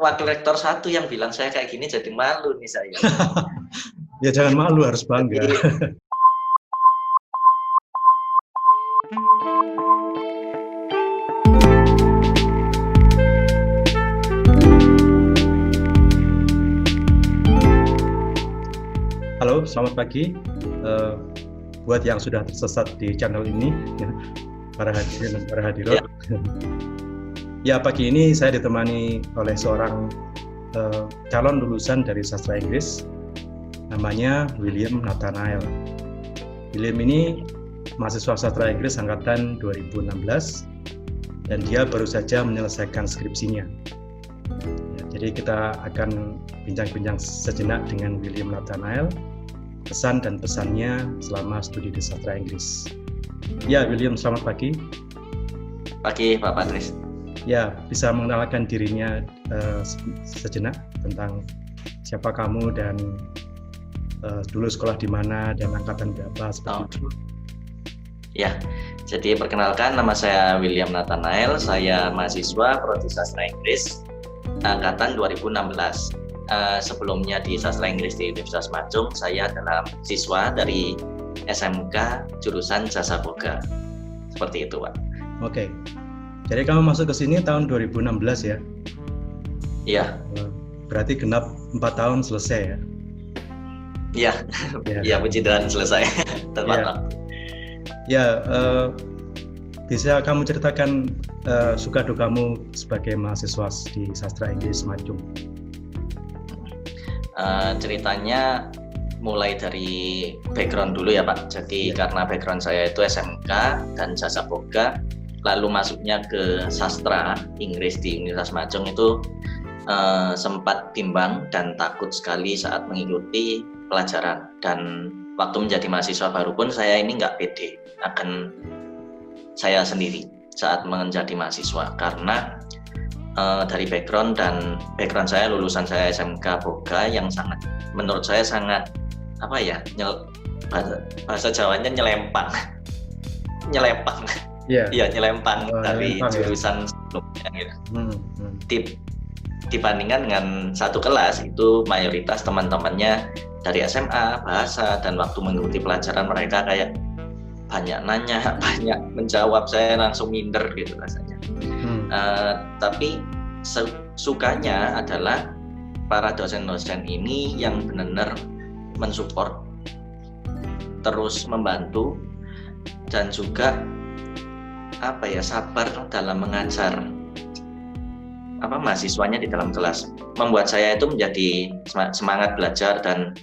wakil rektor satu yang bilang saya kayak gini jadi malu nih saya. Ya jangan malu, harus bangga. Halo, selamat pagi. Buat yang sudah tersesat di channel ini, ya, para hadirin dan para hadirat. Ya, pagi ini saya ditemani oleh seorang calon lulusan dari sastra Inggris, namanya William Nathanael. William ini mahasiswa sastra Inggris angkatan 2016 dan dia baru saja menyelesaikan skripsinya. Ya, jadi kita akan bincang-bincang sejenak dengan William Nathanael, pesan dan pesannya selama studi di sastra Inggris. Ya, William, selamat pagi. Pagi, Pak Patris. Ya, bisa mengenalkan dirinya sejenak tentang siapa kamu dan dulu sekolah di mana dan angkatan berapa seperti itu. Ya, jadi perkenalkan, nama saya William Nathanael, saya mahasiswa Prodi Sastra Inggris angkatan 2016. Sebelumnya di Sastra Inggris di Universitas Majung, saya adalah siswa dari SMK jurusan Jasa Boga. Seperti itu, Pak. Oke. Jadi kamu masuk ke sini tahun 2016 ya? Iya. Berarti genap 4 tahun selesai ya? Iya. Iya, puji Tuhan selesai. Tepat waktu. Ya, bisa kamu ceritakan suka dukamu sebagai mahasiswa di Sastra Inggris Majung? Ceritanya mulai dari background dulu ya Pak. Jadi karena background saya itu SMK dan Jasa Boga, lalu masuknya ke Sastra Inggris di Universitas Majung itu sempat bimbang dan takut sekali saat mengikuti pelajaran. Dan waktu menjadi mahasiswa baru pun saya ini nggak pede akan saya sendiri saat menjadi mahasiswa, karena dari background saya, lulusan saya SMK Boga yang sangat, menurut saya sangat bahasa Jawanya nyelempang. Iya, nyelempang dari jurusan sebelumnya gitu. Dibandingkan dengan satu kelas itu mayoritas teman-temannya dari SMA, bahasa, dan waktu mengikuti pelajaran mereka kayak banyak nanya, banyak menjawab, saya langsung minder gitu rasanya. Tapi sukanya adalah para dosen-dosen ini yang benar-benar mensupport, terus membantu, dan juga sabar dalam mengajar mahasiswanya di dalam kelas. Membuat saya itu menjadi semangat belajar, dan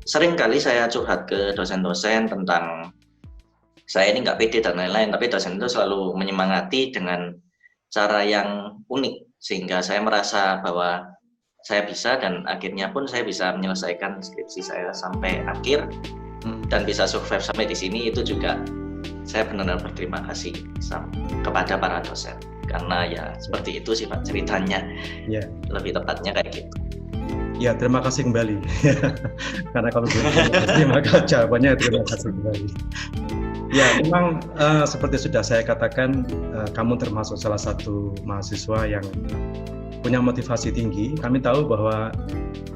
sering kali saya curhat ke dosen-dosen tentang saya ini nggak pede dan lain-lain, tapi dosen itu selalu menyemangati dengan cara yang unik, sehingga saya merasa bahwa saya bisa, dan akhirnya pun saya bisa menyelesaikan skripsi saya sampai akhir dan bisa survive sampai di sini. Itu juga saya benar-benar berterima kasih kepada para dosen, karena ya seperti itu sih Pak ceritanya. Lebih tepatnya kayak gitu. Ya, terima kasih kembali. Karena kalau terima kasih maka jawabannya terima kasih kembali. Ya, memang seperti sudah saya katakan, kamu termasuk salah satu mahasiswa yang punya motivasi tinggi. Kami tahu bahwa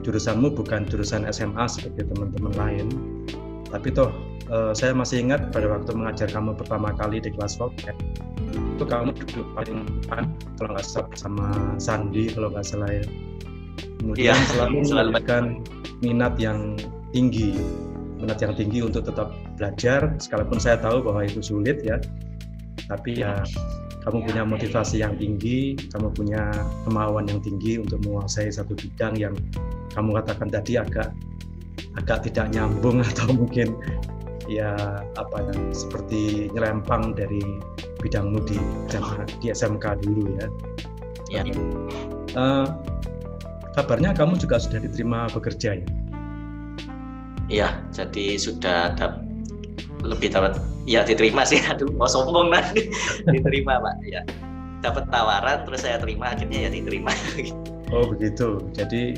jurusanmu bukan jurusan SMA seperti teman-teman lain, tapi toh saya masih ingat pada waktu mengajar kamu pertama kali di kelas Voket, itu kamu duduk paling depan, kalau nggak salah bersama Sandi, kalau nggak salah ya. Kemudian selalu menunjukkan minat yang tinggi untuk tetap belajar, sekalipun saya tahu bahwa itu sulit ya, tapi ya kamu punya motivasi yang tinggi, kamu punya kemauan yang tinggi untuk menguasai satu bidang yang kamu katakan tadi agak tidak nyambung, atau mungkin seperti nyelempang dari bidangmu di SMK dulu ya. Kabarnya kamu juga sudah diterima bekerja ya? Iya, jadi sudah diterima sih. Aduh, mau sombong nanti. Diterima Pak, ya. Dapat tawaran, terus saya terima, akhirnya ya diterima. Oh begitu, jadi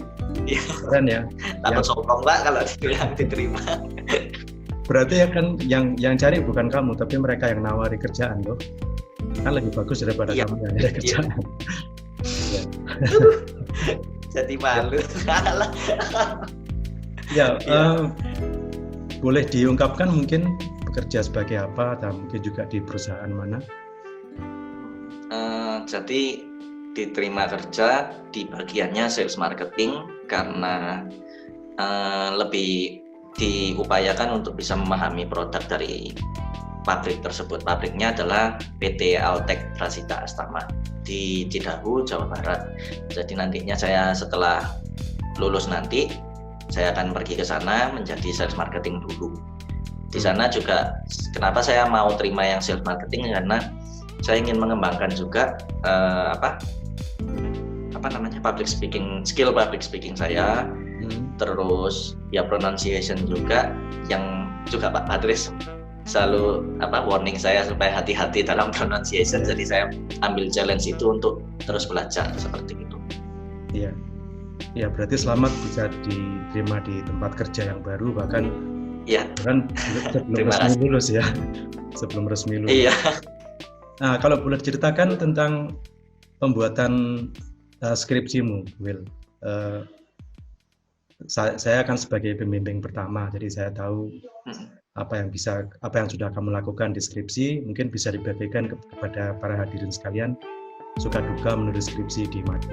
keren ya. Takut sombong Pak kalau dibilang diterima. Berarti ya kan yang cari bukan kamu, tapi mereka yang nawari kerjaan loh. Kan lebih bagus daripada kamu yang ada kerjaan. Jadi malu. Salah. Ya, boleh diungkapkan mungkin bekerja sebagai apa dan mungkin juga di perusahaan mana? Jadi diterima kerja di bagiannya sales marketing karena lebih diupayakan untuk bisa memahami produk dari pabrik tersebut. Pabriknya adalah PT Altek Prasita Astama di Cidahu, Jawa Barat. Jadi nantinya saya setelah lulus nanti saya akan pergi ke sana menjadi sales marketing dulu. Di sana juga kenapa saya mau terima yang sales marketing karena saya ingin mengembangkan juga public speaking, skill public speaking saya. Terus ya pronunciation juga yang juga Pak Patris selalu warning saya supaya hati-hati dalam pronunciation. Jadi saya ambil challenge itu untuk terus belajar seperti itu. Iya. Ya, berarti selamat bisa diterima di tempat kerja yang baru bahkan sebelum resmi lulus ya. Sebelum resmi lulus. Iya. Nah, kalau boleh ceritakan tentang pembuatan skripsimu, Will. Saya akan sebagai pembimbing pertama, jadi saya tahu apa yang sudah kamu lakukan di skripsi, mungkin bisa dibagikan kepada para hadirin sekalian suka duka menulis skripsi di Madu.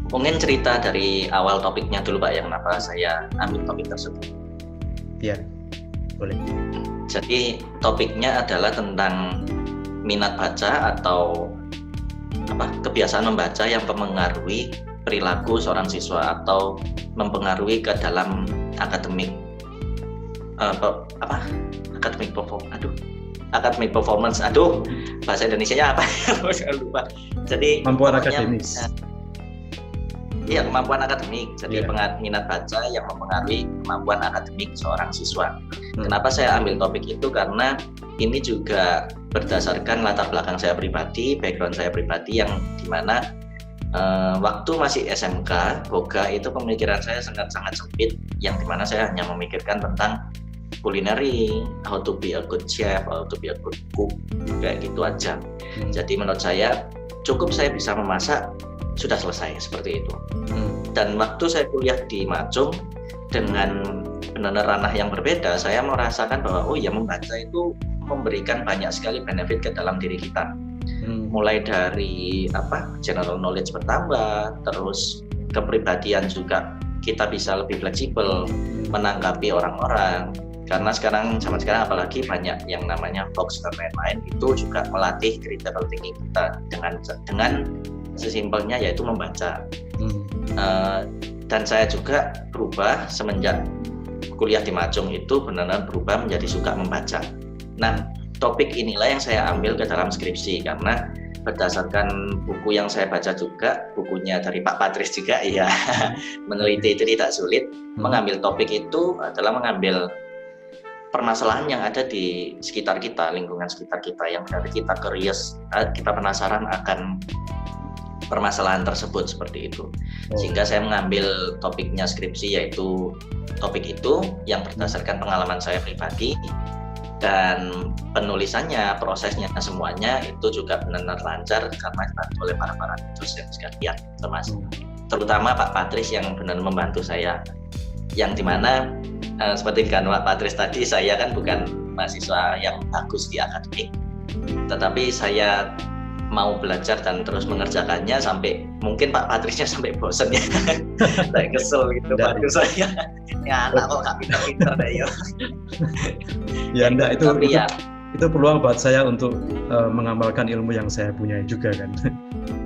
Mungkin cerita dari awal topiknya dulu Pak, yang kenapa saya ambil topik tersebut. Ya, boleh. Jadi topiknya adalah tentang minat baca atau kebiasaan membaca yang mempengaruhi perilaku seorang siswa atau mempengaruhi ke dalam akademik performance. Bahasa Indonesianya apa? Saya lupa. Jadi kemampuan akademis. Iya, kemampuan akademik. Jadi minat baca yang mempengaruhi kemampuan akademik seorang siswa. Kenapa saya ambil topik itu? Karena ini juga berdasarkan latar belakang saya pribadi, background saya pribadi yang dimana waktu masih SMK, boga itu pemikiran saya sangat-sangat sempit, yang dimana saya hanya memikirkan tentang culinary, how to be a good chef, how to be a good cook, kayak gitu aja. Jadi menurut saya cukup saya bisa memasak, sudah selesai seperti itu. Dan waktu saya kuliah di Macung dengan benar-benar ranah yang berbeda, saya merasakan bahwa membaca itu memberikan banyak sekali benefit ke dalam diri kita. Mulai dari general knowledge bertambah, terus kepribadian juga kita bisa lebih fleksibel menanggapi orang-orang. Karena zaman sekarang apalagi banyak yang namanya hoax dan lain-lain, itu juga melatih critical thinking kita dengan sesimpelnya yaitu membaca. Dan saya juga berubah semenjak kuliah di Macung itu benar-benar berubah menjadi suka membaca. Nah, topik inilah yang saya ambil ke dalam skripsi karena berdasarkan buku yang saya baca juga, bukunya dari Pak Patris juga, ya meneliti itu tidak sulit. Mengambil topik itu adalah mengambil permasalahan yang ada di sekitar kita, lingkungan sekitar kita, yang berarti kita curious, kita penasaran akan permasalahan tersebut seperti itu. Sehingga saya mengambil topiknya skripsi yaitu topik itu yang berdasarkan pengalaman saya pribadi. Dan penulisannya, prosesnya, semuanya itu juga benar-benar lancar karena dibantu oleh para dosen sekalian, terutama Pak Patris yang benar membantu saya, yang dimana seperti kan Pak Patris tadi, saya kan bukan mahasiswa yang bagus di akademik, tetapi saya mau belajar dan terus mengerjakannya sampai mungkin Pak Patrisnya sampai bosan ya. Saya kesel gitu Pak saya. Ya anak kok nggak pinter-pinter deh ya. Ya enggak, itu peluang buat saya untuk mengamalkan ilmu yang saya punya juga kan.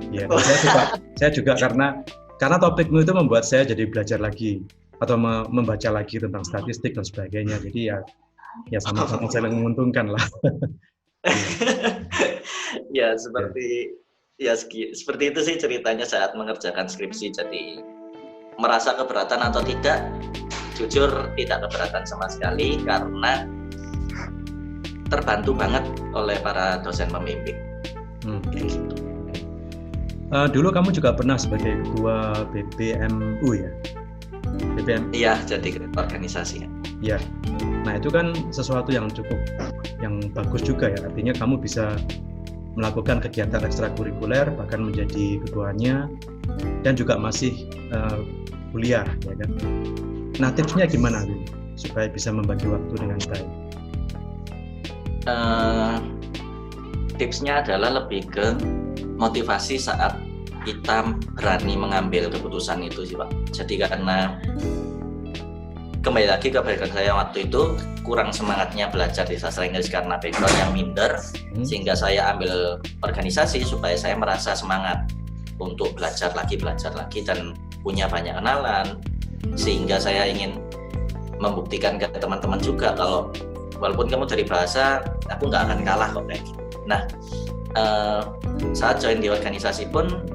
Ya, saya juga karena topikmu itu membuat saya jadi belajar lagi atau membaca lagi tentang statistik dan sebagainya. Jadi ya sama-sama saling menguntungkan lah. Ya seperti itu sih ceritanya saat mengerjakan skripsi. Jadi merasa keberatan atau tidak, jujur tidak keberatan sama sekali karena terbantu banget oleh para dosen pembimbing. Gitu. Dulu kamu juga pernah sebagai ketua BPMU ya? BPM? Iya, jadi organisasi. Ya. Nah itu kan sesuatu yang bagus juga ya. Artinya kamu bisa melakukan kegiatan ekstrakurikuler, bahkan menjadi ketuanya, dan juga masih kuliah, ya kan? Nah, tipsnya gimana supaya bisa membagi waktu dengan baik? Tipsnya adalah lebih ke motivasi saat kita berani mengambil keputusan itu sih Pak. Jadi karena kembali lagi ke background saya waktu itu kurang semangatnya belajar di sastra Inggris karena background yang minder, sehingga saya ambil organisasi supaya saya merasa semangat untuk belajar lagi dan punya banyak kenalan, sehingga saya ingin membuktikan ke teman-teman juga kalau walaupun kamu dari bahasa, aku nggak akan kalah kok kayak gitu. Nah, saat join di organisasi pun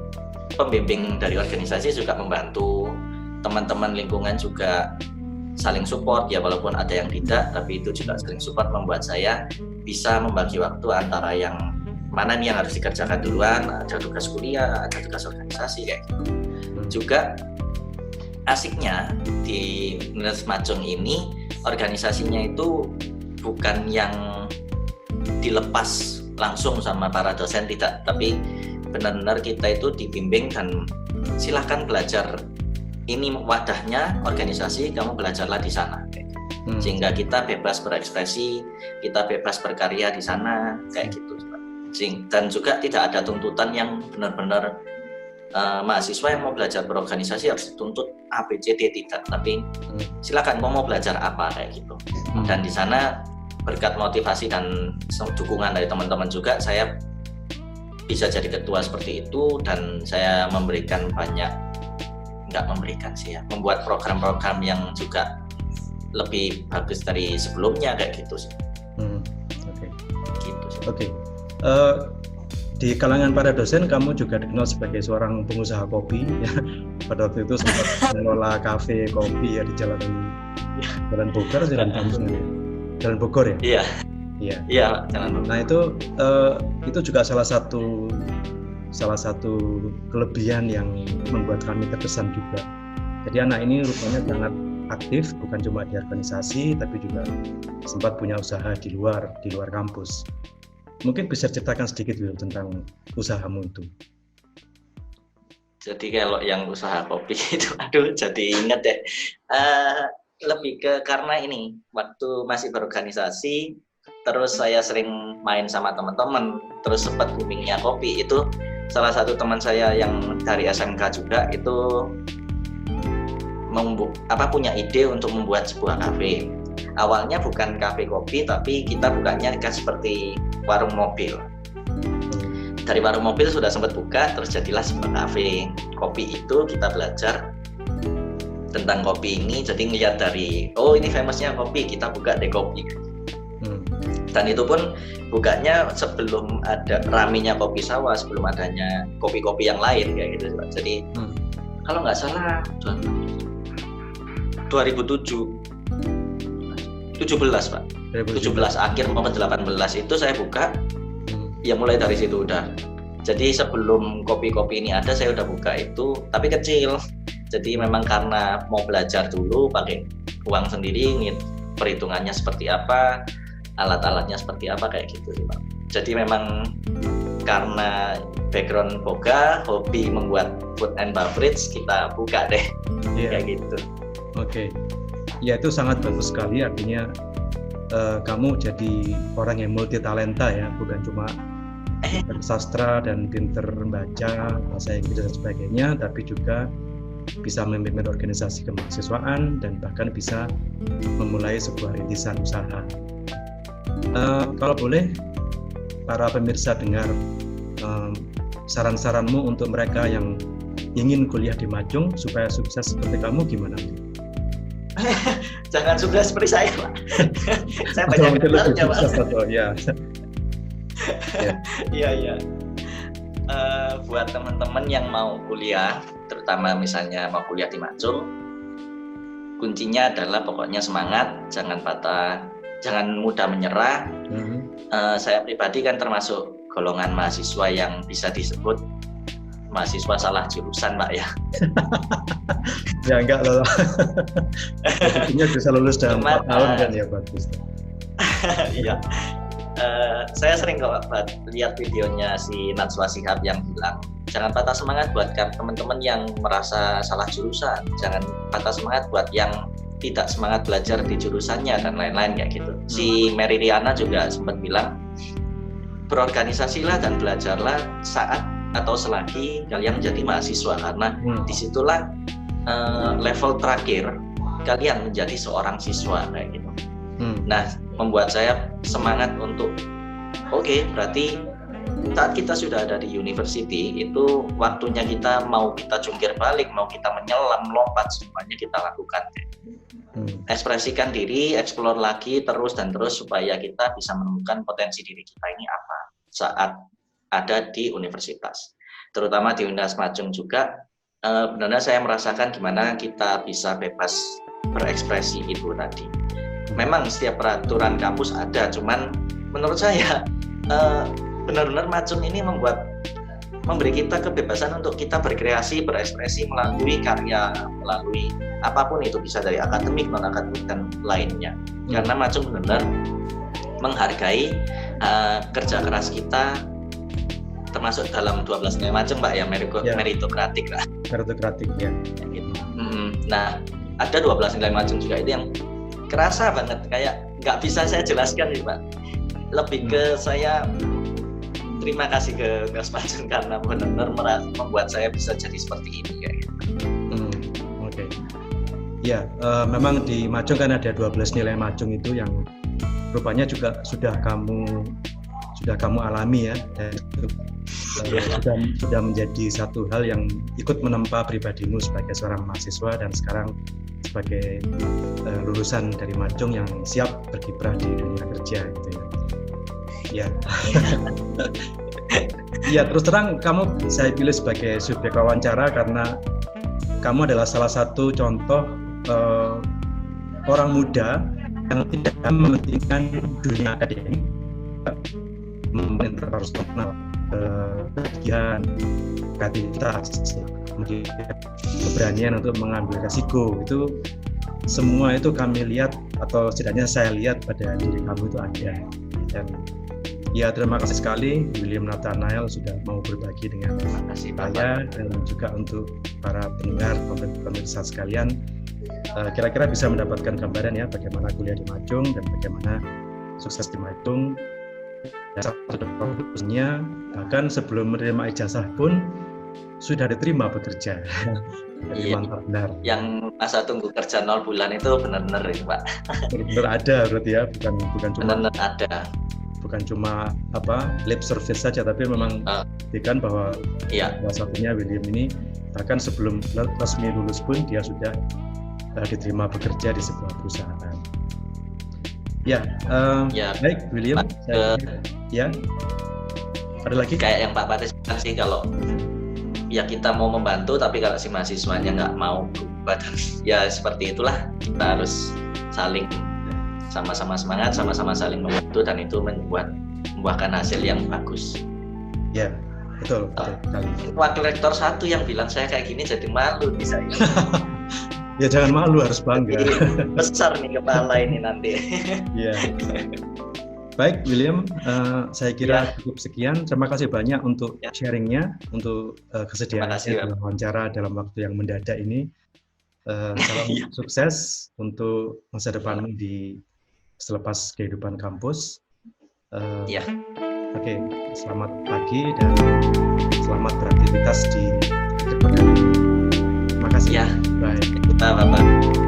pembimbing dari organisasi juga membantu, teman-teman lingkungan juga saling support ya, walaupun ada yang tidak, tapi itu juga saling support, membuat saya bisa membagi waktu antara yang mana nih yang harus dikerjakan duluan, ada tugas kuliah, ada tugas organisasi kayak gitu. Juga asiknya di Universitas Majong ini organisasinya itu bukan yang dilepas langsung sama para dosen, tidak, tapi benar-benar kita itu dibimbing dan silahkan belajar. Ini wadahnya organisasi, kamu belajarlah di sana. Sehingga kita bebas berekspresi, kita bebas berkarya di sana, kayak gitu. Dan juga tidak ada tuntutan yang benar-benar mahasiswa yang mau belajar berorganisasi harus dituntut A, B, C, D, tidak. Tapi silakan mau belajar apa, kayak gitu. Dan di sana berkat motivasi dan dukungan dari teman-teman juga, saya bisa jadi ketua seperti itu, dan saya membuat program-program yang juga lebih bagus dari sebelumnya kayak gitu sih. Oke. Gitu sih. Oke. Di kalangan para dosen kamu juga dikenal sebagai seorang pengusaha kopi ya. Pada waktu itu sempat mengelola kafe kopi ya di Jalan Bogor, Jalan Bogor ya. Iya. Iya, Jalan Bogor. Nah, itu juga salah satu kelebihan yang membuat kami terkesan juga. Jadi anak ini rupanya sangat aktif, bukan cuma di organisasi, tapi juga sempat punya usaha di luar kampus. Mungkin bisa ceritakan sedikit dulu tentang usahamu itu. Jadi kalau yang usaha kopi itu, jadi inget deh. Lebih ke karena ini, waktu masih berorganisasi, terus saya sering main sama teman-teman, terus sempat boomingnya kopi itu. Salah satu teman saya yang dari SMK juga itu punya ide untuk membuat sebuah kafe. Awalnya bukan kafe kopi, tapi kita bukanya seperti warung mobil. Dari warung mobil sudah sempat buka, terus jadilah sebuah kafe. Kopi itu kita belajar tentang kopi ini, jadi ngeliat dari, ini famousnya kopi, kita buka deh kopi. Dan itu pun bukanya sebelum ada raminya kopi sawah, sebelum adanya kopi-kopi yang lain kayak gitu. Jadi kalau nggak salah 2017 Pak, 2017 akhir mau ke 18 itu saya buka. Ya mulai dari situ udah. Jadi sebelum kopi-kopi ini ada, saya udah buka itu, tapi kecil. Jadi memang karena mau belajar dulu, pakai uang sendiri, perhitungannya seperti apa, alat-alatnya seperti apa kayak gitu sih Pak. Jadi memang karena background boga, hobi membuat food and beverage, kita buka deh kayak gitu. Oke. Ya itu sangat bagus sekali, artinya kamu jadi orang yang multi talenta ya, bukan cuma bersastra dan pinter membaca bahasa Inggris dan sebagainya, tapi juga bisa memimpin organisasi kemahasiswaan dan bahkan bisa memulai sebuah rintisan usaha. Kalau boleh, para pemirsa dengar saran-saranmu untuk mereka yang ingin kuliah di Majong supaya sukses seperti kamu gimana? Jangan sukses seperti saya, Pak. Saya banyak kenalnya, Pak. Iya. Buat teman-teman yang mau kuliah, terutama misalnya mau kuliah di Majong, kuncinya adalah pokoknya semangat, jangan patah, jangan mudah menyerah. Saya pribadi kan termasuk golongan mahasiswa yang bisa disebut mahasiswa salah jurusan, Pak ya. Ya enggak loh. Artinya bisa lulus dalam 4 tahun kan ya, bagus. Iya. Saya sering kok lihat videonya si Najwa Shihab yang bilang jangan patah semangat buat teman-teman yang merasa salah jurusan, jangan patah semangat buat yang tidak semangat belajar di jurusannya dan lain-lain kayak gitu. Si Mary Riana juga sempat bilang berorganisasilah dan belajarlah saat atau selagi kalian menjadi mahasiswa, karena disitulah level terakhir kalian menjadi seorang siswa kayak gitu. Nah, membuat saya semangat untuk berarti saat kita sudah ada di university itu waktunya kita mau kita jungkir balik, mau kita menyelam, melompat, semuanya kita lakukan. Ekspresikan diri, explore lagi terus dan terus supaya kita bisa menemukan potensi diri kita ini apa saat ada di universitas. Terutama di Universitas Majung juga benar-benar saya merasakan gimana kita bisa bebas berekspresi itu tadi. Memang setiap peraturan kampus ada, cuman menurut saya benar-benar Majung ini memberi kita kebebasan untuk kita berkreasi, berekspresi melalui karya, melalui apapun itu, bisa dari akademik, non-akademik, dan lainnya. Karena Majung benar-benar menghargai kerja keras kita, termasuk dalam 12 nilai Majung, Pak, ya, meritokratik lah. Meritokratik, ya. Gitu. Nah, ada 12 nilai Majung juga itu yang kerasa banget, kayak nggak bisa saya jelaskan nih, Pak. Lebih ke saya terima kasih ke Universitas Majung karena benar-benar membuat saya bisa jadi seperti ini kayak gitu. Oke. Ya, memang di Majung kan ada 12 nilai Majung itu yang rupanya juga sudah kamu alami ya, dan itu sudah menjadi satu hal yang ikut menempa pribadimu sebagai seorang mahasiswa dan sekarang sebagai lulusan dari Majung yang siap berkiprah di dunia kerja gitu ya. Ya. Ya, terus terang saya pilih sebagai subjek wawancara karena kamu adalah salah satu contoh orang muda yang tidak mementingkan dunia akademik, interpersonal, kegiatan, kreativitas, keberanian untuk mengambil resiko. Itu semua itu kami lihat, atau setidaknya saya lihat pada diri kamu itu ada. Dan ya, terima kasih sekali William Nathanael sudah mau berbagi dengan saya dan juga untuk para pendengar pemirsa sekalian. Kira-kira bisa mendapatkan gambaran ya bagaimana kuliah di Majung dan bagaimana sukses di Majung. Sebenarnya bahkan sebelum menerima ijazah pun sudah diterima bekerja. Jadi mantap, benar. Yang masa tunggu kerja 0 bulan itu benar-benar ya, Pak. Benar ada berarti ya, bukan cuma benar ada. Bukan cuma lip service saja, tapi memang buktikan bahwa salah satunya William ini bahkan sebelum resmi lulus pun dia sudah diterima bekerja di sebuah perusahaan. Ya, baik William. Ya, ada lagi? Kayak yang Pak Patis bilang sih, kalau ya kita mau membantu, tapi kalau si mahasiswanya nggak mau berubah, ya seperti itulah, kita harus saling sama-sama semangat, sama-sama saling membantu, dan itu membuahkan hasil yang bagus. Ya, betul. Wakil rektor 1 yang bilang saya kayak gini jadi malu nih saya. Ya jangan malu, harus bangga. Besar nih kepala ini nanti. Ya. Baik William, saya kira cukup sekian. Terima kasih banyak untuk sharingnya, untuk kesediaannya wawancara dalam waktu yang mendadak ini. Salam sukses untuk masa depanmu selepas kehidupan kampus. Oke, selamat pagi dan selamat beraktivitas di akhir pekan. Terima kasih. Ya. Bye. Bapak.